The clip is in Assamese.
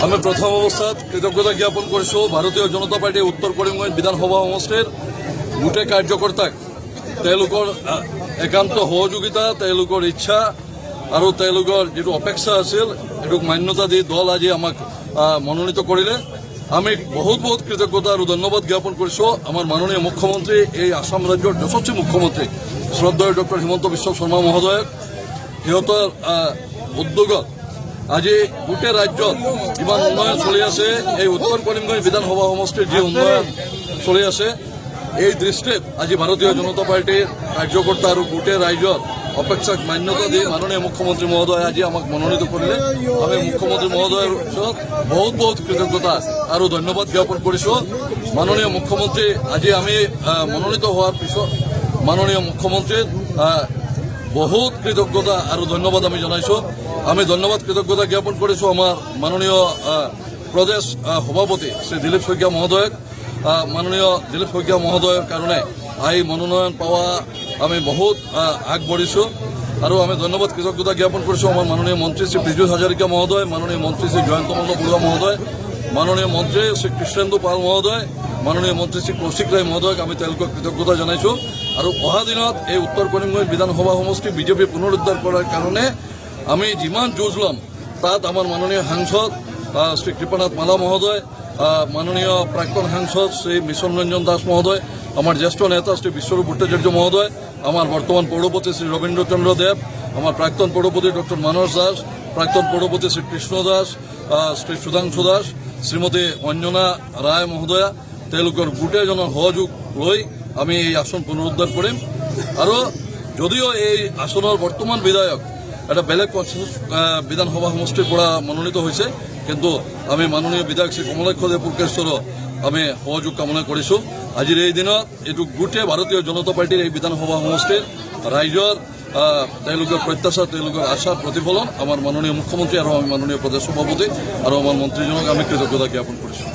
আমি প্ৰথম অবস্থাত কৃতজ্ঞতা জ্ঞাপন কৰিছোঁ ভাৰতীয় জনতা পাৰ্টী উত্তৰ কৰিমগঞ্জ বিধানসভা সমষ্টিৰ গোটেই কাৰ্যকৰ্তাক তেওঁলোকৰ একান্ত সহযোগিতা, তেওঁলোকৰ ইচ্ছা আৰু তেওঁলোকৰ যিটো অপেক্ষা আছিল এইটোক মান্যতা দি দল আজি আমাক মনোনীত কৰিলে। আমি বহুত বহুত কৃতজ্ঞতা আৰু ধন্যবাদ জ্ঞাপন কৰিছোঁ আমাৰ মাননীয় মুখ্যমন্ত্ৰী, এই আসাম ৰাজ্যৰ যশস্বী মুখ্যমন্ত্ৰী শ্ৰদ্ধেয় ডক্টৰ হিমন্ত বিশ্ব শৰ্মা মহোদয়ক। সিহঁতৰ উদ্যোগত আজি গোটেই ৰাজ্যত যিমান উন্নয়ন চলি আছে, এই উত্তৰ কৰিমগঞ্জ বিধানসভা সমষ্টিৰ যি উন্নয়ন চলি আছে, এই দৃষ্টিত আজি ভাৰতীয় জনতা পাৰ্টীৰ কাৰ্যকৰ্তা আৰু গোটেই ৰাইজৰ অপেক্ষাক মান্যতা দি মাননীয় মুখ্যমন্ত্ৰী মহোদয় আজি আমাক মনোনীত কৰিলে। আমি মুখ্যমন্ত্ৰী মহোদয়ৰ ওচৰত বহুত বহুত কৃতজ্ঞতা আৰু ধন্যবাদ জ্ঞাপন কৰিছোঁ। মাননীয় মুখ্যমন্ত্ৰী আজি আমি মনোনীত হোৱাৰ পিছত মাননীয় মুখ্যমন্ত্ৰীৰ বহুত কৃতজ্ঞতা আৰু ধন্যবাদ আমি জনাইছোঁ। আমি ধন্যবাদ কৃতজ্ঞতা জ্ঞাপন কৰিছোঁ আমাৰ মাননীয় প্ৰদেশ সভাপতি শ্ৰী দিলীপ শইকীয়া মহোদয়ক। মাননীয় দিলীপ শইকীয়া মহোদয়ৰ কাৰণে এই মনোনয়ন পোৱা আমি বহুত আগবাঢ়িছোঁ আৰু আমি ধন্যবাদ কৃতজ্ঞতা জ্ঞাপন কৰিছোঁ আমাৰ মাননীয় মন্ত্ৰী শ্ৰী পীযুষ হাজৰিকা মহোদয়, মাননীয় মন্ত্ৰী শ্ৰী জয়ন্ত মল্ল বৰুৱা মহোদয়, মাননীয় মন্ত্ৰী শ্ৰী কৃষ্ণেন্দু পাল মহোদয়, মাননীয় মন্ত্ৰী শ্ৰী কৌশিক ৰায় মহোদয়ক আমি তেওঁলোকক কৃতজ্ঞতা জনাইছোঁ। আৰু অহা দিনত এই উত্তৰ কৰিমগঞ্জ বিধানসভা সমষ্টি বিজেপি পুনৰুদ্ধাৰ কৰাৰ কাৰণে আমি যিমান যুঁজ ল'ম, তাত আমাৰ মাননীয় সাংসদ শ্ৰী কৃপানাথ মালা মহোদয়, মাননীয় প্ৰাক্তন সাংসদ শ্ৰী মিছন ৰঞ্জন দাস মহোদয়, আমার জ্যেষ্ঠ নেতা শ্রী বিশ্বরূপ ভট্টাচার্য মহোদয়, আমার বর্তমান পৌরপতি শ্রী রবীন্দ্রচন্দ্র দেব, আমার প্রাক্তন পৌরপতি ডক্টর মানস দাস, প্রাক্তন পৌরপতি শ্রী কৃষ্ণ দাস, শ্রী সুধাংশু দাস, শ্রীমতী অঞ্জনা রায় মহোদয়া, তেওঁলোকৰ গোটেইজনৰ সহযোগ লৈ আমি এই আসন পুনৰুদ্ধাৰ কৰিম। আৰু যদিও এই আসনৰ বৰ্তমান বিধায়ক এটা বেলেগ বিধানসভা সমষ্টিৰ পৰা মনোনীত হৈছে, কিন্তু আমি মাননীয় বিধায়ক শ্ৰী কমলাক্ষ দেৱ পুৰকেশ্বৰক আমি সহযোগ কামনা কৰিছোঁ। আজিৰ এই দিনত এইটো গোটেই ভাৰতীয় জনতা পাৰ্টীৰ এই বিধানসভা সমষ্টিৰ ৰাইজৰ তেওঁলোকৰ প্ৰত্যাশা, তেওঁলোকৰ আশাৰ প্ৰতিফলন আমাৰ মাননীয় মুখ্যমন্ত্ৰী আৰু আমি মাননীয় প্ৰদেশ সভাপতি আৰু আমাৰ মন্ত্ৰীজনক আমি কৃতজ্ঞতা জ্ঞাপন কৰিছোঁ।